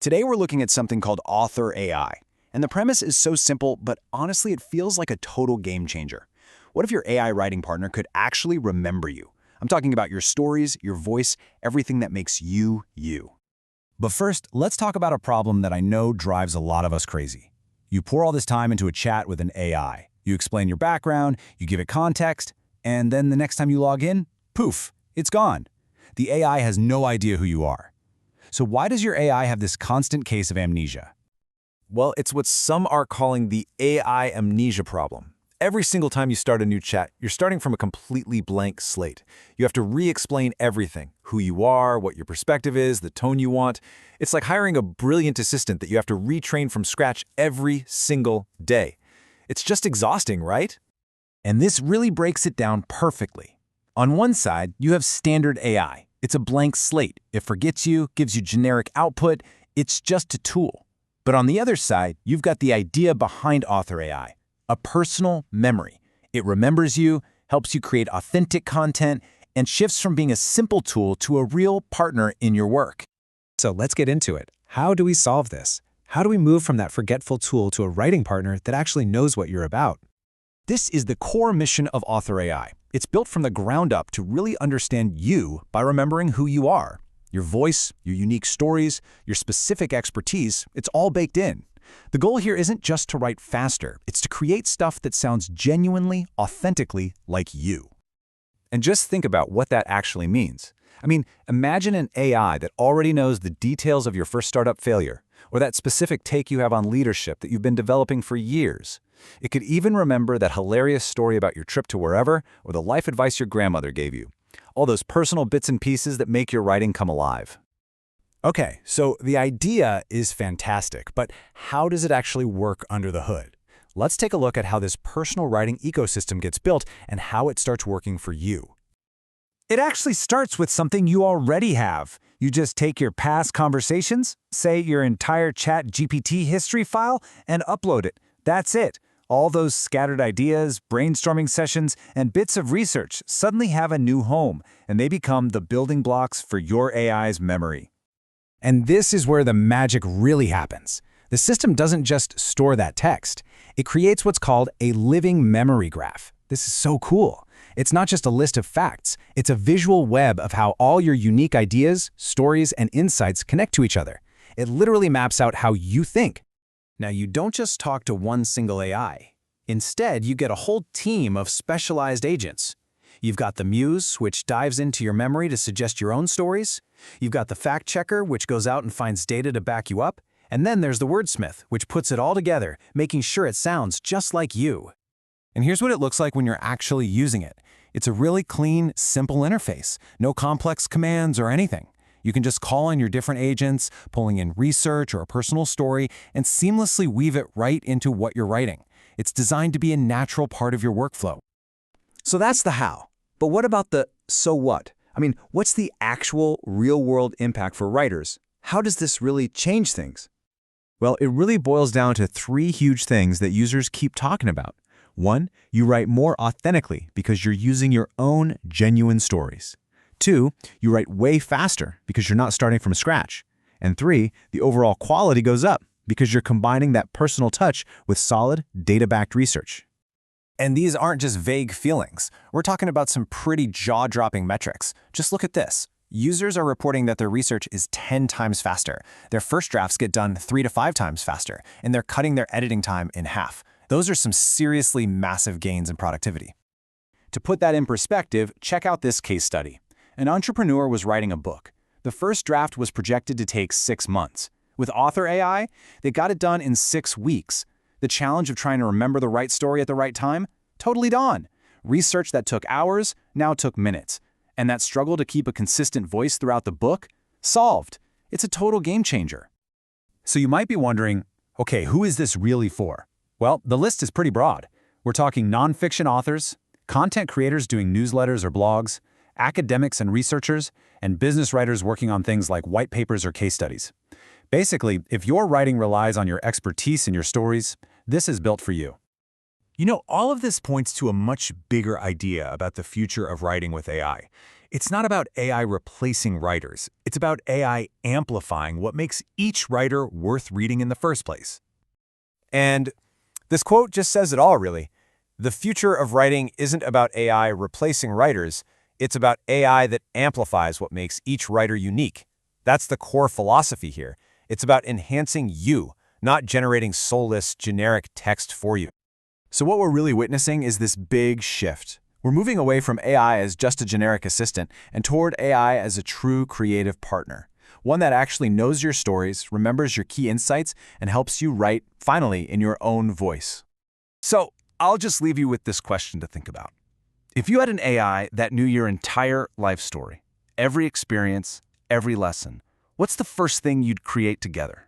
Today we're looking at something called Author AI. And the premise is so simple, but honestly it feels like a total game changer. What if your AI writing partner could actually remember you? I'm talking about your stories, your voice, everything that makes you, you. But first, let's talk about a problem that I know drives a lot of us crazy. You pour all this time into a chat with an AI. You explain your background, you give it context, and then the next time you log in, poof, it's gone. The AI has no idea who you are. So why does your AI have this constant case of amnesia? Well, it's what some are calling the AI amnesia problem. Every single time you start a new chat, you're starting from a completely blank slate. You have to re-explain everything, who you are, what your perspective is, the tone you want. It's like hiring a brilliant assistant that you have to retrain from scratch every single day. It's just exhausting, right? And this really breaks it down perfectly. On one side, you have standard AI. It's a blank slate. It forgets you, gives you generic output. It's just a tool. But on the other side, you've got the idea behind Author AI, a personal memory. It remembers you, helps you create authentic content, and shifts from being a simple tool to a real partner in your work. So let's get into it. How do we solve this? How do we move from that forgetful tool to a writing partner that actually knows what you're about? This is the core mission of Author AI. It's built from the ground up to really understand you by remembering who you are. Your voice, your unique stories, your specific expertise, it's all baked in. The goal here isn't just to write faster, it's to create stuff that sounds genuinely, authentically like you. And just think about what that actually means. I mean, imagine an AI that already knows the details of your first startup failure, or that specific take you have on leadership that you've been developing for years. It could even remember that hilarious story about your trip to wherever, or the life advice your grandmother gave you. All those personal bits and pieces that make your writing come alive. Okay, so the idea is fantastic, but how does it actually work under the hood? Let's take a look at how this personal writing ecosystem gets built and how it starts working for you. It actually starts with something you already have. You just take your past conversations, say your entire ChatGPT history file, and upload it. That's it. All those scattered ideas, brainstorming sessions, and bits of research suddenly have a new home, and they become the building blocks for your AI's memory. And this is where the magic really happens. The system doesn't just store that text. It creates what's called a living memory graph. This is so cool. It's not just a list of facts. It's a visual web of how all your unique ideas, stories, and insights connect to each other. It literally maps out how you think. Now, you don't just talk to one single AI. Instead, you get a whole team of specialized agents. You've got the Muse, which dives into your memory to suggest your own stories. You've got the fact checker, which goes out and finds data to back you up. And then there's the wordsmith, which puts it all together, making sure it sounds just like you. And here's what it looks like when you're actually using it. It's a really clean, simple interface. No complex commands or anything. You can just call on your different agents, pulling in research or a personal story, and seamlessly weave it right into what you're writing. It's designed to be a natural part of your workflow. So that's the how. But what about the so what? I mean, what's the actual real-world impact for writers? How does this really change things? Well, it really boils down to three huge things that users keep talking about. One, you write more authentically because you're using your own genuine stories. Two, you write way faster because you're not starting from scratch. And three, the overall quality goes up because you're combining that personal touch with solid, data-backed research. And these aren't just vague feelings. We're talking about some pretty jaw-dropping metrics. Just look at this. Users are reporting that their research is 10 times faster. Their first drafts get done 3 to 5 times faster, and they're cutting their editing time in half. Those are some seriously massive gains in productivity. To put that in perspective, check out this case study. An entrepreneur was writing a book. The first draft was projected to take 6 months. With Author AI, they got it done in 6 weeks. The challenge of trying to remember the right story at the right time? Totally gone. Research that took hours now took minutes. And that struggle to keep a consistent voice throughout the book? Solved. It's a total game changer. So you might be wondering, okay, who is this really for? Well, the list is pretty broad. We're talking nonfiction authors, content creators doing newsletters or blogs, academics and researchers, and business writers working on things like white papers or case studies. Basically, if your writing relies on your expertise in your stories, this is built for you. You know, all of this points to a much bigger idea about the future of writing with AI. It's not about AI replacing writers. It's about AI amplifying what makes each writer worth reading in the first place. And this quote just says it all, really. The future of writing isn't about AI replacing writers. It's about AI that amplifies what makes each writer unique. That's the core philosophy here. It's about enhancing you, not generating soulless, generic text for you. So what we're really witnessing is this big shift. We're moving away from AI as just a generic assistant and toward AI as a true creative partner. One that actually knows your stories, remembers your key insights, and helps you write, finally, in your own voice. So, I'll just leave you with this question to think about. If you had an AI that knew your entire life story, every experience, every lesson, what's the first thing you'd create together?